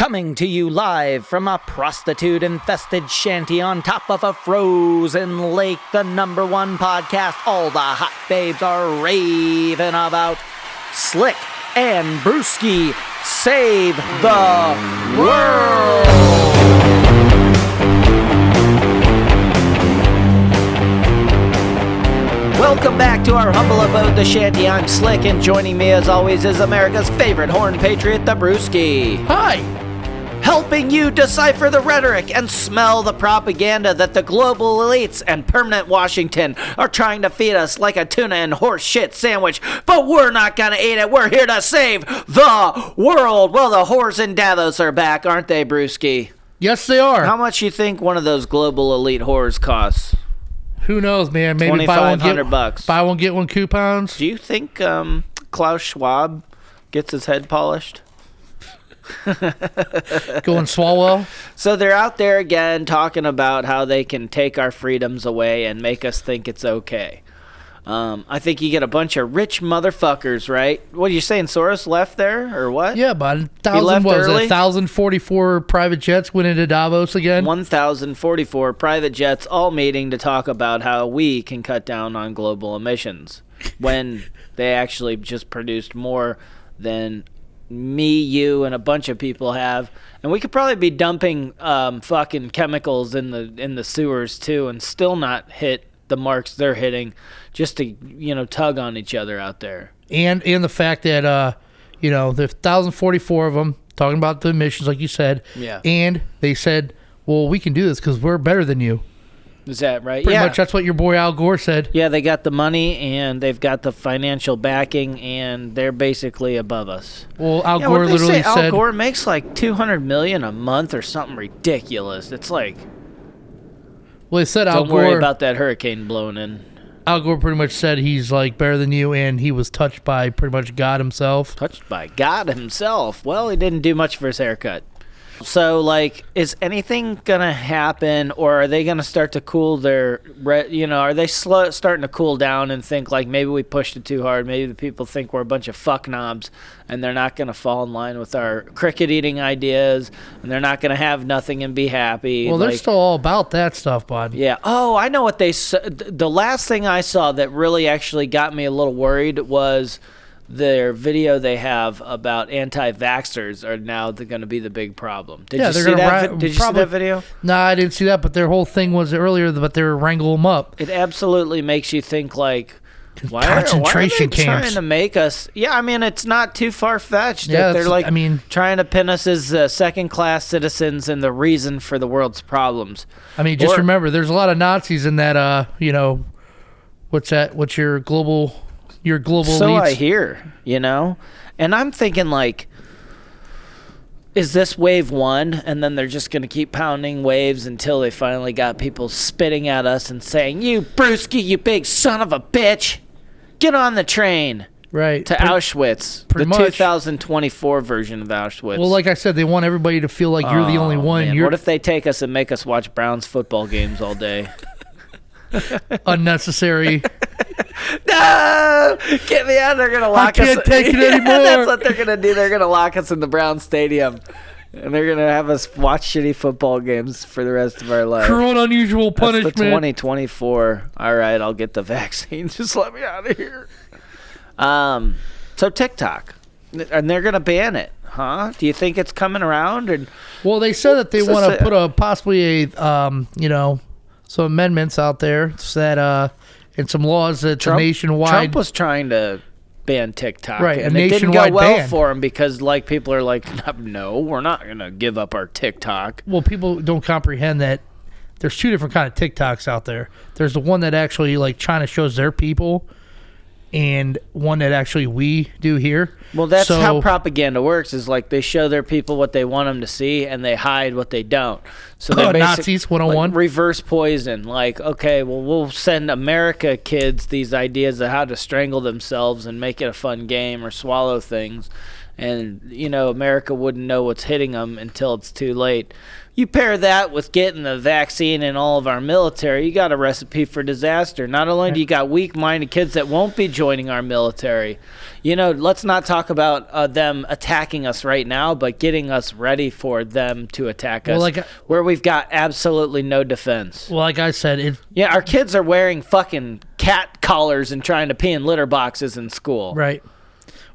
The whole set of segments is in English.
Coming to you live from a prostitute-infested shanty on top of a frozen lake, the #1 podcast all the hot babes are raving about. Slick and Brewski save the world! Welcome back to our humble abode, the shanty. I'm Slick, and joining me as always is America's favorite horn patriot, the Brewski. Hi! Helping you decipher the rhetoric and smell the propaganda that the global elites and permanent Washington are trying to feed us like a tuna and horse shit sandwich, but we're not gonna eat it. We're here to save the world. Well, the whores in Davos are back, aren't they, Brewski? Yes, they are. How much you think one of those global elite whores costs? Who knows, man? Maybe $2,500. Buy one, get one coupons. Do you think Klaus Schwab gets his head polished? Going Swalwell. So they're out there again talking about how they can take our freedoms away and make us think it's okay. I think you get a bunch of rich motherfuckers, right? What are you saying, Soros left there, or what? Yeah, but He left early? 1,044 private jets went into Davos again. 1,044 private jets all meeting to talk about how we can cut down on global emissions when they actually just produced more than me, you, and a bunch of people have. And we could probably be dumping fucking chemicals in the sewers too and still not hit the marks they're hitting, just to tug on each other out there. And the fact that there's 1,044 of them talking about the emissions, like you said. Yeah. And they said, well, we can do this because we're better than you. Is that right? Pretty much that's what your boy Al Gore said. Yeah, they got the money and they've got the financial backing and they're basically above us. Well, Al Gore literally said... Al Gore makes like $200 million a month or something ridiculous. It's like... Well, they said Al Don't Gore... worry about that hurricane blowing in. Al Gore pretty much said he's like better than you, and he was touched by pretty much God himself. Touched by God himself? Well, he didn't do much for his haircut. So, like, is anything going to happen, or are they going to start to cool their, are they starting to cool down and think, like, maybe we pushed it too hard, maybe the people think we're a bunch of fuck knobs, and they're not going to fall in line with our cricket-eating ideas, and they're not going to have nothing and be happy. Well, they're still all about that stuff, bud. Yeah. Oh, I know what they said. The last thing I saw that really actually got me a little worried was their video they have about anti-vaxxers are now going to be the big problem. Did you see that video? No, I didn't see that, but their whole thing was earlier, but they were wrangling them up. It absolutely makes you think, like, why concentration are they camps trying to make us? Yeah, I mean, it's not too far-fetched. Yeah, they're like, trying to pin us as second-class citizens and the reason for the world's problems. I mean, just remember, there's a lot of Nazis in that, what's that? What's your global So elites? I hear, and I'm thinking, like, is this wave one, and then they're just going to keep pounding waves until they finally got people spitting at us and saying, you Brewski, you big son of a bitch, get on the train. Right. To Auschwitz, the 2024 version of Auschwitz. Well, like I said, they want everybody to feel like you're the only one. Man. What if they take us and make us watch Browns football games all day? Unnecessary. No! Get me out. They're going to lock us. I can't take it anymore. That's what they're going to do. They're going to lock us in the Brown Stadium. And they're going to have us watch shitty football games for the rest of our life. Cruel and unusual punishment. That's the 2024. All right, I'll get the vaccine. Just let me out of here. So TikTok. And they're going to ban it, huh? Do you think it's coming around? Well, they said that they want to put possibly some amendments out there that and some laws that nationwide. Trump was trying to ban TikTok, right? And it didn't go well for him because people are like, no, we're not gonna give up our TikTok. Well, people don't comprehend that there's two different kind of TikToks out there. There's the one that actually like China shows their people, and one that actually we do here. Well, that's how propaganda works, is like they show their people what they want them to see and they hide what they don't. So they're Nazis 101. Like reverse poison. Like, okay, well, we'll send America kids these ideas of how to strangle themselves and make it a fun game or swallow things. and America wouldn't know what's hitting them until it's too late. You pair that with getting the vaccine in all of our military, you got a recipe for disaster. Not only do you got weak-minded kids that won't be joining our military, let's not talk about them attacking us right now, but getting us ready for them to attack us, where we've got absolutely no defense. Well, like I said, our kids are wearing fucking cat collars and trying to pee in litter boxes in school. Right.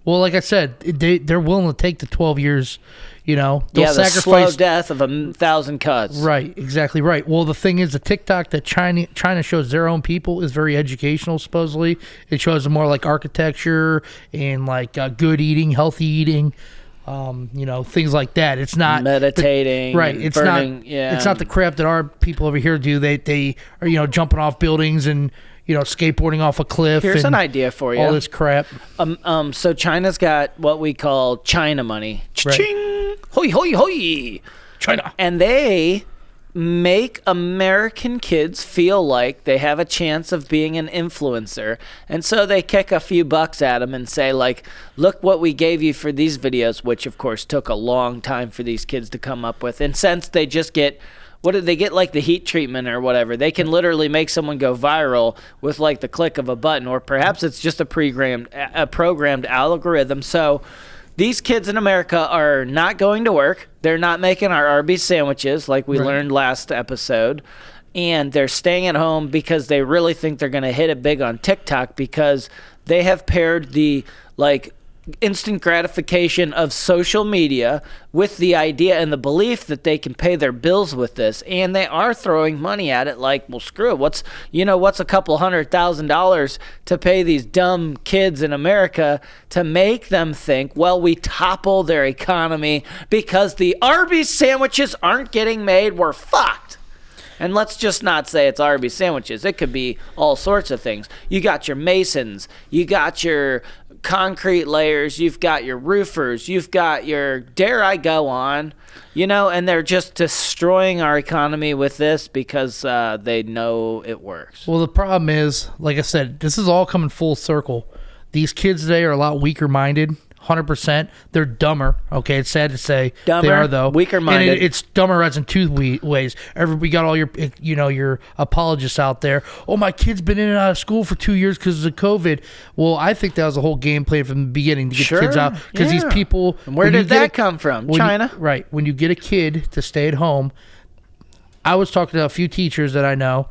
Well, like I said, they're willing to take the 12 years. They'll the sacrifice slow death of 1,000 cuts. Right, exactly right. Well, the thing is, the TikTok that China shows their own people is very educational. Supposedly, it shows them more like architecture and like good eating, healthy eating, things like that. It's not meditating, right? It's burning, not. Yeah. It's not the crap that our people over here do. They are jumping off buildings and skateboarding off a cliff. Here's an idea for you. All this crap. So China's got what we call China money. Cha-ching! Right. Hoi, hoi, hoi! China. And they make American kids feel like they have a chance of being an influencer. And so they kick a few bucks at them and say, like, look what we gave you for these videos, which, of course, took a long time for these kids to come up with. And since they just get... What did they get, like the heat treatment or whatever? They can literally make someone go viral with like the click of a button, or perhaps it's just a programmed algorithm. So these kids in America are not going to work. They're not making our Arby's sandwiches like we learned last episode. And they're staying at home because they really think they're going to hit it big on TikTok, because they have paired the instant gratification of social media with the idea and the belief that they can pay their bills with this, and they are throwing money at it. Like, well, screw it, what's a couple $100,000 to pay these dumb kids in America to make them think, well, we topple their economy because the Arby's sandwiches aren't getting made, we're fucked. And let's just not say it's Arby's sandwiches. It could be all sorts of things. You got your masons, you got your concrete layers, you've got your roofers, you've got your, dare I go on, and they're just destroying our economy with this because they know it works. Well, the problem is, like I said, this is all coming full circle. These kids today are a lot weaker minded. 100%. They're dumber. Okay, it's sad to say. Dumber, they are, though. weaker minded. And it's dumber as in two ways. We got all your apologists out there. Oh, my kid's been in and out of school for 2 years because of COVID. Well, I think that was a whole game plan from the beginning to get kids out, because these people. And where did that come from? China. Right. When you get a kid to stay at home, I was talking to a few teachers that I know.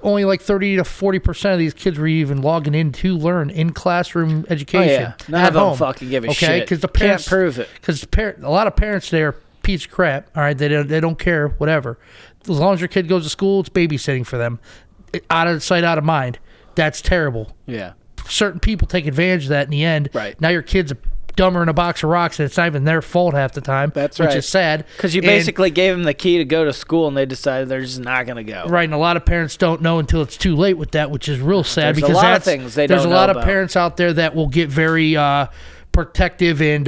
Only like 30 to 40% of these kids were even logging in to learn in classroom education. Oh, yeah. None of them fucking give a shit. Because the parents can't prove it. Because a lot of parents today are a piece of crap. All right, they don't care, whatever. As long as your kid goes to school, it's babysitting for them. Out of sight, out of mind. That's terrible. Yeah. Certain people take advantage of that in the end. Right. Now your kid's dumber in a box of rocks, and it's not even their fault half the time. That's right. Which is sad. Because you basically gave them the key to go to school, and they decided they're just not going to go. Right, and a lot of parents don't know until it's too late with that, which is real sad. There's a lot of things they don't know There's a lot about. of parents out there that will get very protective and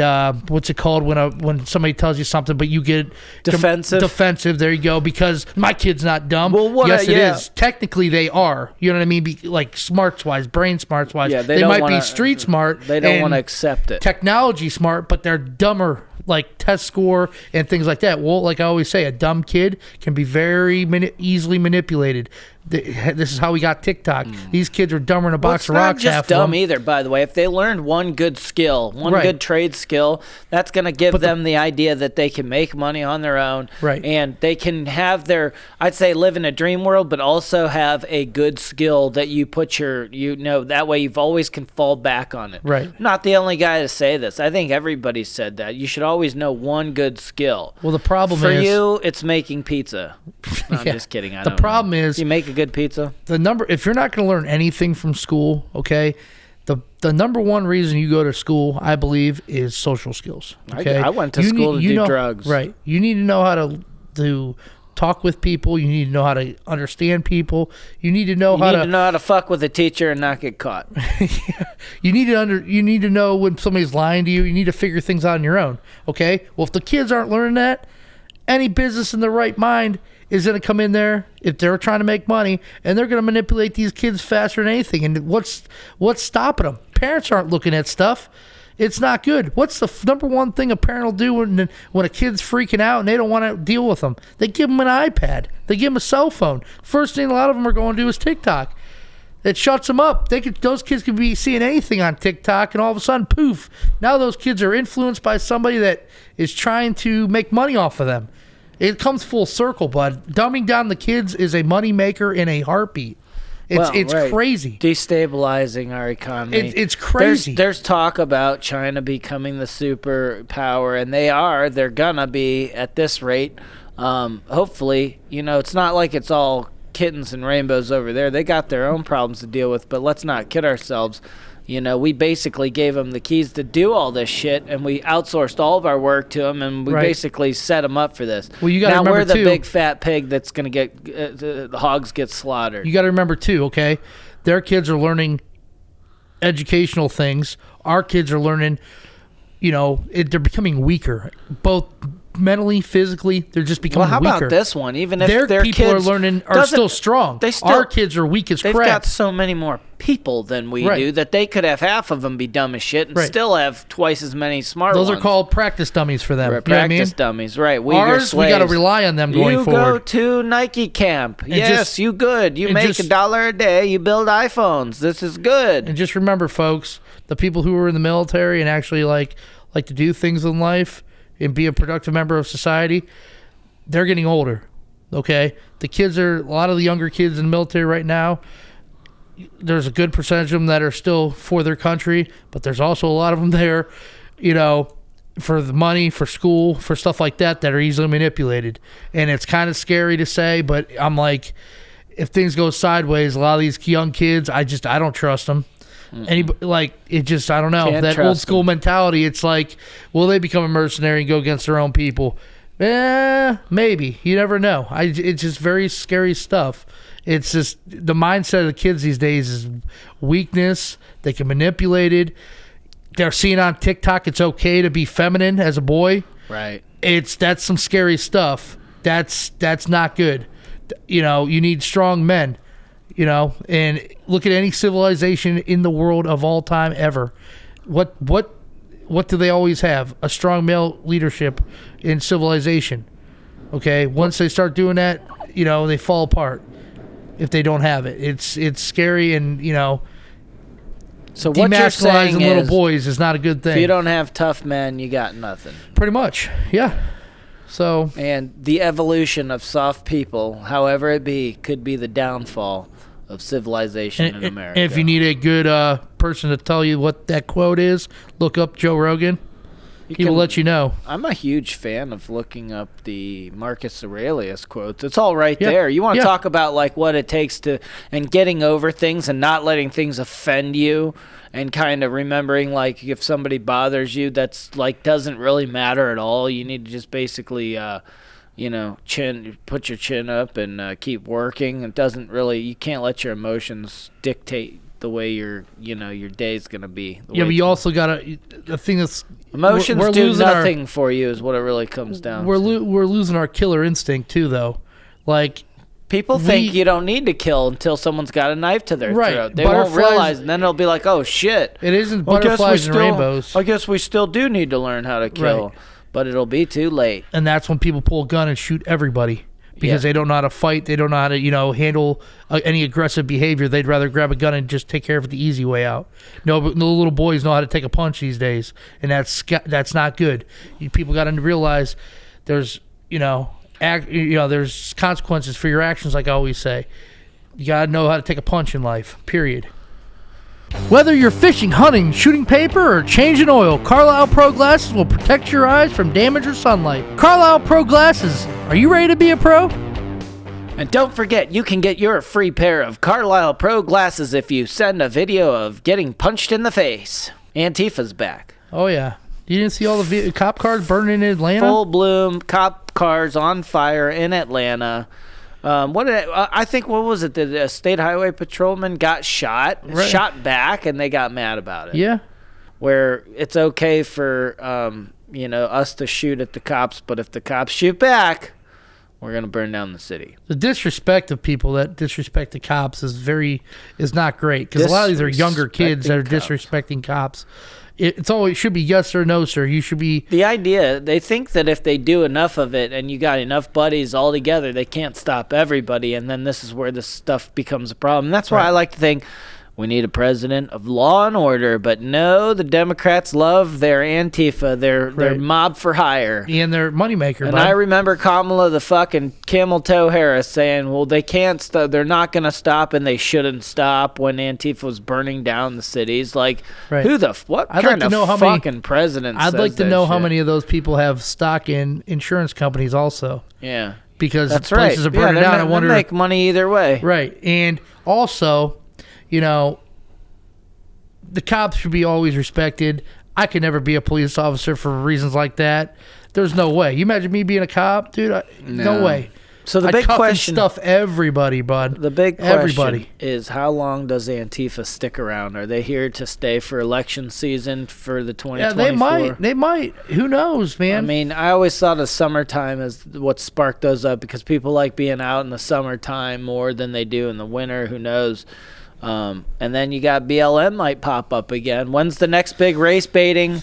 what's it called when somebody tells you something, but you get defensive. Defensive. There you go. Because my kid's not dumb. Well, yes, it is. Technically, they are. You know what I mean? Like smarts wise, brain smarts wise. Yeah, they might be street smart. They don't want to accept it. Technology smart, but they're dumber. Like test score and things like that. Well, like I always say, a dumb kid can be very easily manipulated. This is how we got TikTok. These kids are dumber than a box of rocks. It's not just dumb either, by the way. If they learned one good skill, good trade skill, that's going to give them the idea that they can make money on their own. Right. And they can have their, I'd say, live in a dream world, but also have a good skill that you put that way you've always can fall back on it. Right. I'm not the only guy to say this. I think everybody said that. You should always know one good skill. Well, the problem For is... For you, it's making pizza. No, I'm just kidding. The problem is... You make a good pizza? If you're not going to learn anything from school, okay, the number one reason you go to school, I believe, is social skills. Okay? I went to school to do drugs. Right. You need to know how to talk with people. You need to know how to understand people. You need to know how to fuck with a teacher and not get caught. You need to know when somebody's lying to you. You need to figure things out on your own. Okay? Well, if the kids aren't learning that, any business in the right mind is going to come in there if they're trying to make money, and they're going to manipulate these kids faster than anything. And what's stopping them? Parents aren't looking at stuff. It's not good. What's the number one thing a parent will do when a kid's freaking out and they don't want to deal with them? They give them an iPad. They give them a cell phone. First thing a lot of them are going to do is TikTok. It shuts them up. Those kids could be seeing anything on TikTok, and all of a sudden, poof, now those kids are influenced by somebody that is trying to make money off of them. It comes full circle, bud. Dumbing down the kids is a moneymaker in a heartbeat. It's right. crazy. Destabilizing our economy. It's crazy. There's talk about China becoming the superpower, and they're gonna be at this rate. Hopefully, it's not like it's all kittens and rainbows over there. They got their own problems to deal with, but let's not kid ourselves. We basically gave them the keys to do all this shit, and we outsourced all of our work to them, and we basically set them up for this. Well, you got to remember, we're the too, big fat pig that's going to get the hogs get slaughtered. You got to remember, too, okay? Their kids are learning educational things. Our kids are learning, they're becoming weaker, both mentally, physically. They're just becoming weaker. Well, how about this one? Even if their people kids are still strong, our kids are weak as crap. They've got so many more people than we do that they could have half of them be dumb as shit and still have twice as many smart ones. Those are called practice dummies for them. Practice dummies, right. Ours, we got to rely on them going forward. You go to Nike camp. Yes, you good. You make $1 a day. You build iPhones. This is good. And just remember, folks, the people who are in the military and actually like to do things in life and be a productive member of society, they're getting older, okay? A lot of the younger kids in the military right now, there's a good percentage of them that are still for their country, but there's also a lot of them there, for the money, for school, for stuff like that are easily manipulated. And it's kind of scary to say, but I'm like, if things go sideways, a lot of these young kids, I don't trust them. I don't know. That old school mentality, it's like, will they become a mercenary and go against their own people? Maybe. You never know. It's just very scary stuff. It's just the mindset of the kids these days is weakness. They can manipulate it. They're seeing on TikTok it's okay to be feminine as a boy. Right. That's some scary stuff. That's not good. You need strong men. And look at any civilization in the world of all time ever. What do they always have? A strong male leadership in civilization. Okay, once they start doing that, they fall apart if they don't have it. It's scary, and so what you're saying demasculizing little boys is not a good thing. If you don't have tough men, you got nothing. Pretty much, yeah. So, and the evolution of soft people, however it be, could be the downfall of civilization in America. If you need a good person to tell you what that quote is, look up Joe Rogan. He will let you know. I'm a huge fan of looking up the Marcus Aurelius quotes. It's all right there. You want to talk about what it takes to, and getting over things and not letting things offend you, and kind of remembering if somebody bothers you, that's doesn't really matter at all. You need to just basically put your chin up and keep working. It doesn't really, you can't let your emotions dictate the way your day's gonna be. Yeah, but you also gotta, the thing that's, emotions do nothing for you is what it really comes down to. We're losing our killer instinct too, though. People think you don't need to kill until someone's got a knife to their throat. They won't realize, and then they'll be like, oh shit. It isn't butterflies and rainbows. I guess we still do need to learn how to kill. Right. But it'll be too late. And that's when people pull a gun and shoot everybody because they don't know how to fight. They don't know how to, handle any aggressive behavior. They'd rather grab a gun and just take care of it the easy way out. No little boys know how to take a punch these days, and that's not good. People got to realize there's, there's consequences for your actions, like I always say. You got to know how to take a punch in life, period. Whether you're fishing, hunting, shooting paper, or changing oil, Carlisle Pro Glasses will protect your eyes from damage or sunlight. Carlisle Pro Glasses, are you ready to be a pro? And don't forget, you can get your free pair of Carlisle Pro Glasses if you send a video of getting punched in the face. Antifa's back. Oh, yeah. You didn't see all the cop cars burning in Atlanta? Full bloom cop cars on fire in Atlanta. I think, what was it? The state highway patrolman got shot back, and they got mad about it. Yeah. Where it's okay for, us to shoot at the cops, but if the cops shoot back, we're going to burn down the city. The disrespect of people that disrespect the cops is not great, because a lot of these are younger kids that are disrespecting cops. It's always should be yes or no, sir. You should be. The idea, they think that if they do enough of it and you got enough buddies all together, they can't stop everybody, and then this is where this stuff becomes a problem. And that's why I like to think we need a president of law and order, but no, the Democrats love their Antifa, their mob for hire. And their moneymaker. And I remember Kamala the fucking camel toe Harris saying, well, they can't stop, they're not going to stop, and they shouldn't stop when Antifa was burning down the cities. Like, what kind of fucking president I'd says like to that know shit? how many of those people have stock in insurance companies also. Yeah. Because that's places are burning down. I wonder. They make money either way. Right. And also, you know, the cops should be always respected. I could never be a police officer for reasons like that. There's no way. You imagine me being a cop, dude? No way. So the big question, stuff everybody, bud. The big question is, how long does Antifa stick around? Are they here to stay for election season for the 2024? Yeah, they might. Who knows, man? I mean, I always thought of summertime as what sparked those up, because people like being out in the summertime more than they do in the winter. Who knows? And then you got BLM might pop up again. When's the next big race baiting?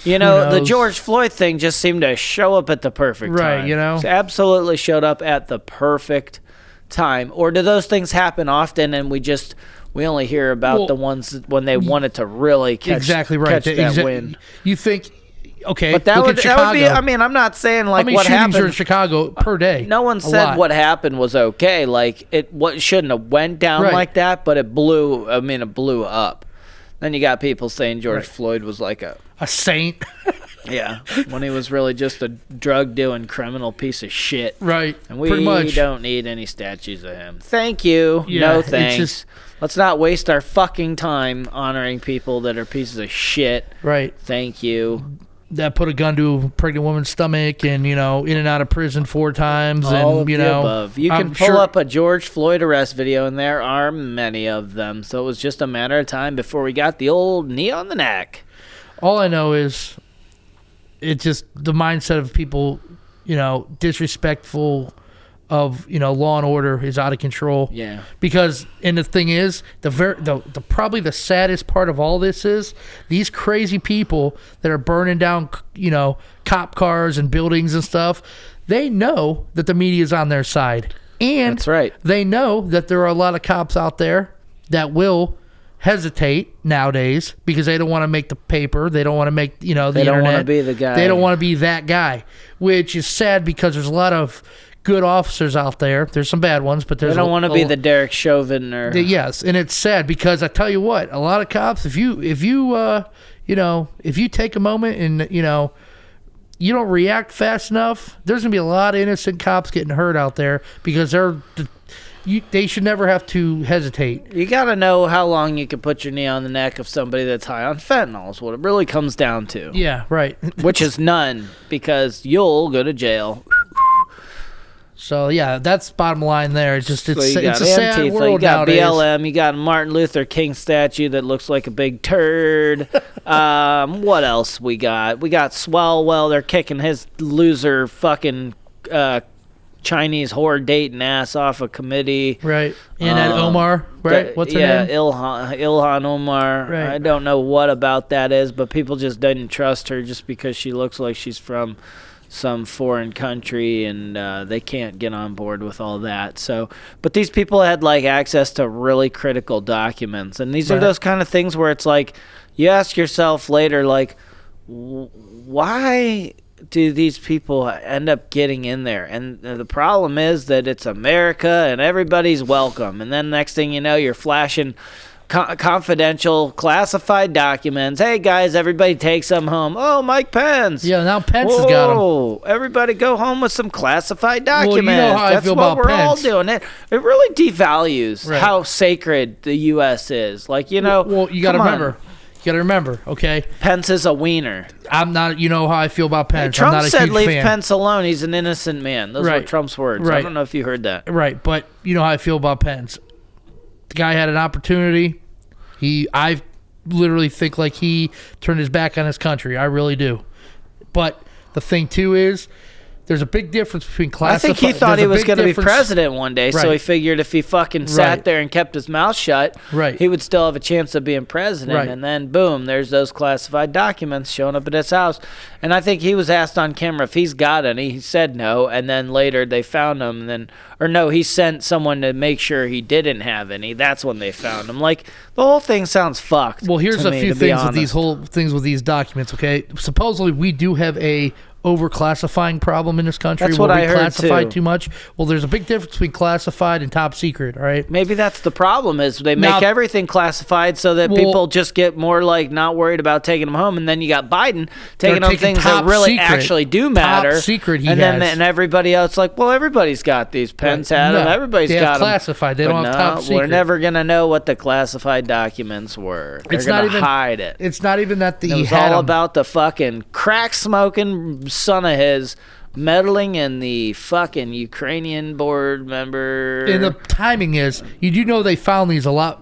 You know, the George Floyd thing just seemed to show up at the perfect time. Right, you know? It absolutely showed up at the perfect time. Or do those things happen often and we only hear about the ones when they wanted to really catch that win? You think... Okay, but that would be. I mean, I'm not saying like what happened in Chicago per day. No one said what happened was okay. Like what shouldn't have went down like that, but it blew. I mean, it blew up. Then you got people saying George Floyd was like a saint. Yeah, when he was really just a drug dealing criminal piece of shit. Right. And we don't need any statues of him. Thank you. Yeah, no thanks. Let's not waste our fucking time honoring people that are pieces of shit. Right. Thank you. That put a gun to a pregnant woman's stomach and, in and out of prison 4 times. All of the above. You can pull up a George Floyd arrest video, and there are many of them. So it was just a matter of time before we got the old knee on the neck. All I know is it's just the mindset of people, disrespectful of law and order is out of control. Yeah. Because the thing is, the probably the saddest part of all this is these crazy people that are burning down cop cars and buildings and stuff. They know that the media is on their side, and that's right. They know that there are a lot of cops out there that will hesitate nowadays because they don't want to make the paper. They don't want to make the internet. They don't want to be the guy. They don't want to be that guy, which is sad because there's a lot of good officers out there. There's some bad ones, but they don't want to be the Derek Chauvin or yes, and it's sad because I tell you what, a lot of cops, if you take a moment and you don't react fast enough, there's gonna be a lot of innocent cops getting hurt out there because they should never have to hesitate. You got to know how long you can put your knee on the neck of somebody that's high on fentanyl is what it really comes down to. Yeah, right. Which is none, because you'll go to jail. So, yeah, that's bottom line there. It's a sad world You got nowadays. BLM. You got a Martin Luther King statue that looks like a big turd. What else we got? We got Swellwell. They're kicking his loser fucking Chinese whore dating ass off a committee. Right. And that Omar, right? What's her name? Ilhan Omar. Right. I don't know what about that is, but people just didn't trust her just because she looks like she's from some foreign country, and they can't get on board with all that. So, but these people had access to really critical documents, and these are those kind of things where it's like you ask yourself later, why do these people end up getting in there? And the problem is that it's America and everybody's welcome, and then next thing you know, you're flashing confidential classified documents. Hey guys, everybody take some home. Oh, Mike Pence. Yeah, now Pence has got them. Everybody go home with some classified documents. Well, you know how I feel about Pence. That's what we're all doing. It really devalues how sacred the U.S. is. Well, you got to remember. You got to remember, okay? Pence is a wiener. I'm not. You know how I feel about Pence. Trump I'm not a said huge leave fan. Pence alone. He's an innocent man. Those were Trump's words. Right. I don't know if you heard that. Right, but you know how I feel about Pence. The guy had an opportunity. I literally think he turned his back on his country. I really do. But the thing too is, There's a big difference between I classified. think he thought he was going to be difference- president one day, so Right. he figured if he fucking Right. sat there and kept his mouth shut, Right. he would still have a chance of being president. Right. And then, boom, there's those classified documents showing up at his house. And I think he was asked on camera if he's got any. He said no, and then later they found him. And then, or no, he sent someone to make sure he didn't have any. That's when they found him. Like, the whole thing sounds fucked. Well, here's to a me, few to be things with these honest. with these documents. Okay, supposedly we do have a overclassifying problem in this country. That's where what we I heard, classify too. too much. Well, there's a big difference between classified and top secret. All right. Maybe that's the problem is they make Now- everything classified so that Well- people just get more like not worried about taking them home, and then you got Biden taking They're on things that top really secret. actually do Top matter. secret he and then has. and everybody else like, well, everybody's got these. Pence Right. had them. No, Everybody's they got have them. classified. They But don't have top We're secret. never gonna know what the classified documents were. They're It's gonna not even- hide it. It's not even that It he was had all 'em. about the fucking crack smoking son of his meddling in the fucking Ukrainian board member. And the timing is, you do know they found these a lot,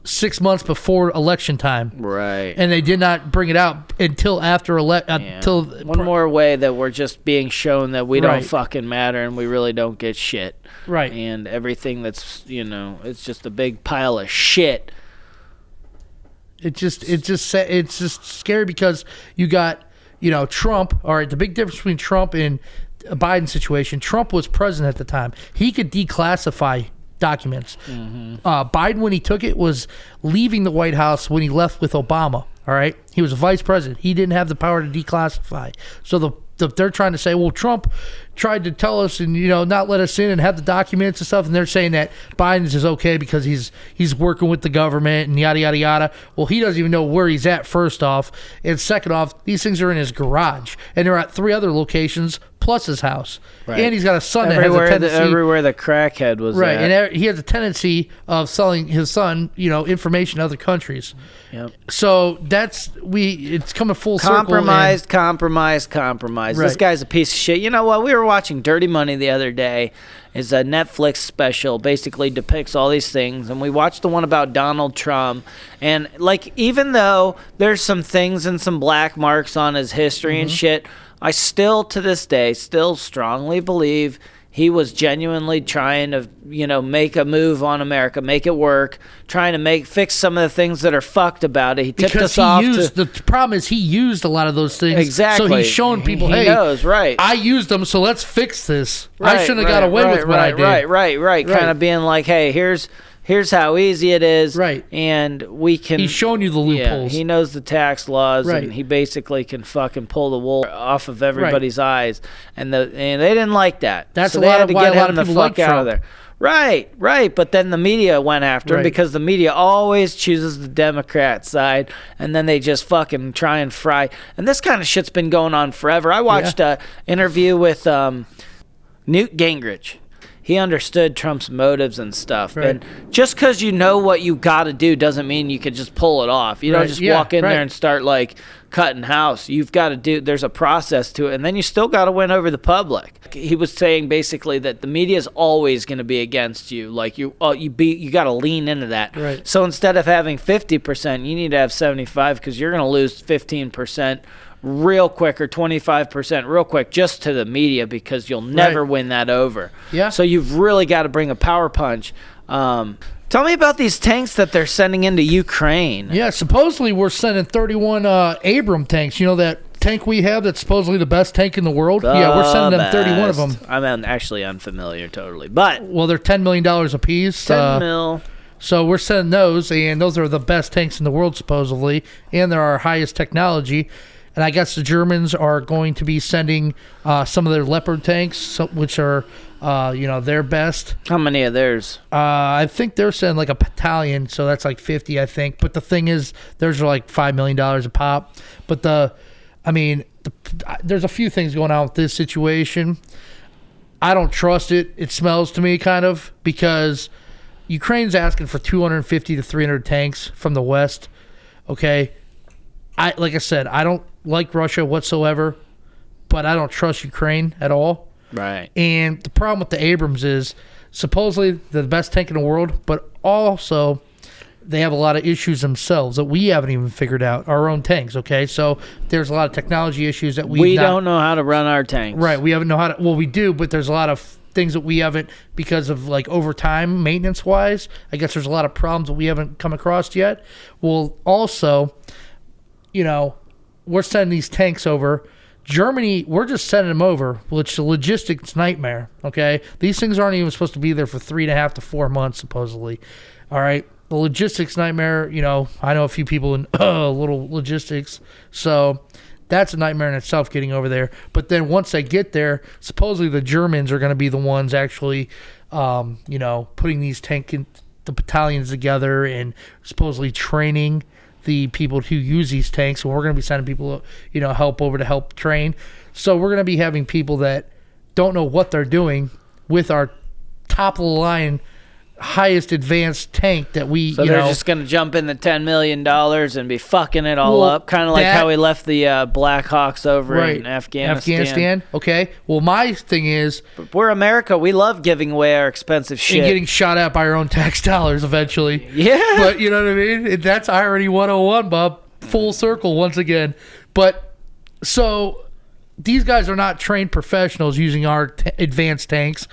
6 months before election time, right. and they did not bring it out until after Yeah. until one more way that we're just being shown that we don't Right. fucking matter and we really don't get shit. Right. And everything that's, it's just a big pile of shit. It's just scary because you got Trump. All right, the big difference between Trump and a Biden situation. Trump was president at the time. He could declassify documents. Biden, when he took it, was leaving the White House when he left with Obama. All right, he was a vice president. He didn't have the power to declassify. So they're trying to say, well, Trump tried to tell us and not let us in and have the documents and stuff, and they're saying that Biden's is okay because he's working with the government and yada yada yada. Well, he doesn't even know where he's at, first off, and second off, these things are in his garage and they're at 3 other locations plus his house. Right. And he's got a son Everywhere, that has a tendency everywhere the crackhead was right, at. and he has a tendency of selling his son, information to other countries. Yep. So it's coming full circle. Compromise. This Right. guy's a piece of shit. You know what? We were watching Dirty Money the other day. It's a Netflix special, basically depicts all these things. And we watched the one about Donald Trump. And, even though there's some things and some black marks on his history and shit, I still, to this day, strongly believe he was genuinely trying to, make a move on America, make it work, trying to fix some of the things that are fucked about it. He tipped because us off the problem is he used a lot of those things. Exactly. So he's showing people, He hey, knows, right. I used them, so let's fix this. I Right, shouldn't have got away with what I did. Right. Kind of being like, hey, here's how easy it is. Right. And we can. He's showing you the Yeah, loopholes. he knows the tax laws, Right. and he basically can fucking pull the wool off of everybody's eyes. And they didn't like that. That's so a they lot had of to why get a lot him of the people fuck like out of Trump. there. Right. But then the media went after him Right. because the media always chooses the Democrat side, and then they just fucking try and fry. And this kind of shit's been going on forever. I watched a interview with Newt Gingrich. He understood Trump's motives and stuff. Right. And just because you know what you got to do doesn't mean you could just pull it off. You don't Right. just Yeah, walk in right. there and start cutting house. You've got to there's a process to it. And then you still got to win over the public. He was saying basically that the media is always going to be against you. You got to lean into that. Right. So instead of having 50%, you need to have 75 because you're going to lose 15% real quick or 25% real quick just to the media because you'll never win that over. Yeah. So you've really got to bring a power punch. Tell me about these tanks that they're sending into Ukraine. Yeah, supposedly we're sending 31 Abram tanks. You know that tank we have that's supposedly the best tank in the world? Yeah, we're sending them 31 of them. I'm actually unfamiliar totally. But Well, they're $10 million a piece. 10 mil. So we're sending those, and those are the best tanks in the world, supposedly, and they're our highest technology. And I guess the Germans are going to be sending some of their Leopard tanks, which are, their best. How many of theirs? I think they're sending like a battalion, so that's like 50, I think. But the thing is, theirs are like $5 million a pop. But there's a few things going on with this situation. I don't trust it. It smells to me kind of because Ukraine's asking for 250 to 300 tanks from the West. Okay. Like I said, I don't like Russia whatsoever, but I don't trust Ukraine at all. Right. And the problem with the Abrams is supposedly they're the best tank in the world, but also they have a lot of issues themselves that we haven't even figured out, our own tanks, okay? So there's a lot of technology issues that we don't know how to run our tanks. Right, we haven't know how to, well, we do, but there's a lot of things that we haven't, because of like over time, maintenance-wise, I guess there's a lot of problems that we haven't come across yet. Well, also, you know, we're sending these tanks over. Germany, we're just sending them over, which is a logistics nightmare, okay? These things aren't even supposed to be there for 3.5 to 4 months, supposedly. All right? The logistics nightmare, you know, I know a few people in little logistics, so that's a nightmare in itself getting over there. But then once they get there, supposedly the Germans are going to be the ones actually, you know, putting these the battalions together and supposedly training the people who use these tanks. And we're going to be sending people, you know, help over to help train. So we're going to be having people that don't know what they're doing with our top of the line, highest advanced tank that we, so they're just going to jump in the $10 million and be fucking it all up, kind of like how we left the Black Hawks over in Afghanistan. Okay, well, my thing is, but we're America, we love giving away our expensive shit and getting shot at by our own tax dollars eventually. Yeah, but you know what I mean, that's irony 101, Bob, full circle once again. But so these guys are not trained professionals using our advanced tanks.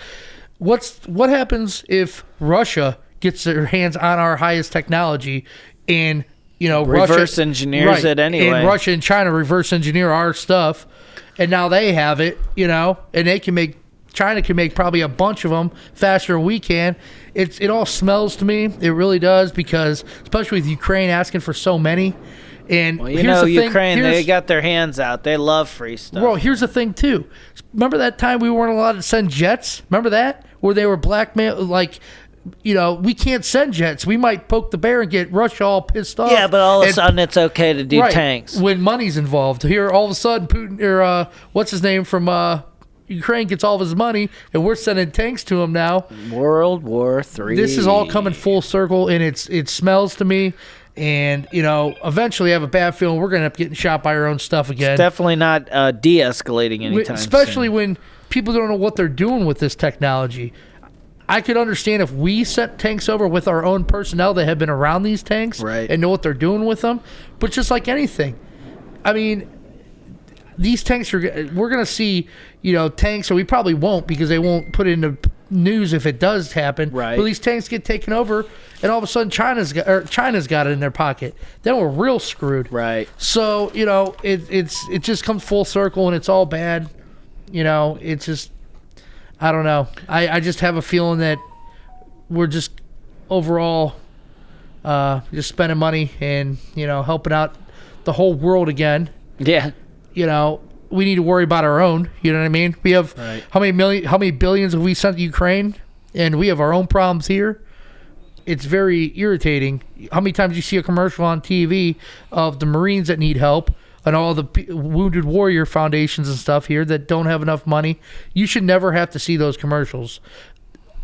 What happens if Russia gets their hands on our highest technology and, you know, reverse engineers it anyway? And Russia and China reverse engineer our stuff, and now they have it, you know, and China can make probably a bunch of them faster than we can. It all smells to me. It really does, because especially with Ukraine asking for so many. And well, you know, Ukraine, they got their hands out. They love free stuff. Well, here's the thing, too. Remember that time we weren't allowed to send jets? Remember that? Where they were blackmail, like, you know, we can't send jets. We might poke the bear and get Russia all pissed off. Yeah, but all of a sudden it's okay to do tanks. When money's involved. Here, all of a sudden, Putin, or what's his name from Ukraine gets all of his money, and we're sending tanks to him now. World War III. This is all coming full circle, and it smells to me. And, you know, eventually I have a bad feeling we're going to end up getting shot by our own stuff again. It's definitely not de-escalating anytime especially soon. When people don't know what they're doing with this technology. I could understand if we sent tanks over with our own personnel that have been around these tanks and know what they're doing with them. But just like anything, I mean, these tanks we're going to see, you know, tanks, or we probably won't, because they won't put it in the news if it does happen. Right. But these tanks get taken over, and all of a sudden China's got it in their pocket. Then we're real screwed. Right. So, you know, it just comes full circle, and it's all bad. You know, it's just, I don't know. I just have a feeling that we're just overall just spending money and, you know, helping out the whole world again. Yeah. You know, we need to worry about our own. You know what I mean? We have how many billions have we sent to Ukraine, and we have our own problems here. It's very irritating. How many times you see a commercial on TV of the Marines that need help, and all the Wounded Warrior foundations and stuff here that don't have enough money? You should never have to see those commercials.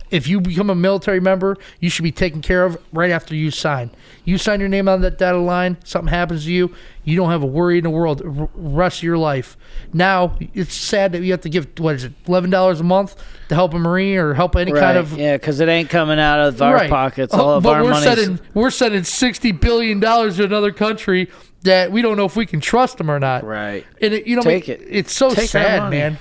If you become a military member, you should be taken care of right after you sign. You sign your name on that dotted line, something happens to you, you don't have a worry in the world the rest of your life. Now, it's sad that you have to give, what is it, $11 a month to help a Marine or help any kind of... Yeah, because it ain't coming out of our pockets. All of our money. We're sending $60 billion to another country that we don't know if we can trust them or not. Right. And it's so sad, man.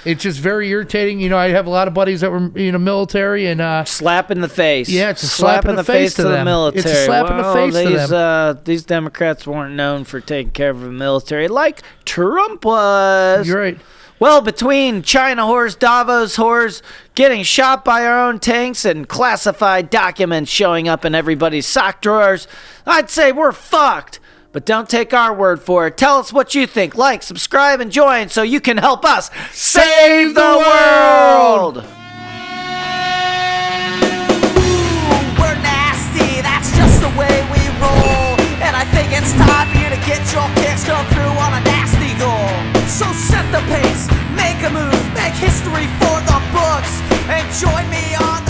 It's just very irritating. You know, I have a lot of buddies that were in the military, and slap in the face. Yeah, it's a slap in the face to the military. It's a slap in the face to them. These Democrats weren't known for taking care of the military like Trump was. You're right. Well, between China whores, Davos whores, getting shot by our own tanks, and classified documents showing up in everybody's sock drawers, I'd say we're fucked. But don't take our word for it. Tell us what you think. Like, subscribe, and join so you can help us save the world! We're nasty, that's just the way we roll. And I think it's time for you to get your kicks come through on a nasty goal. So set the pace, make a move, make history for the books, and join me on the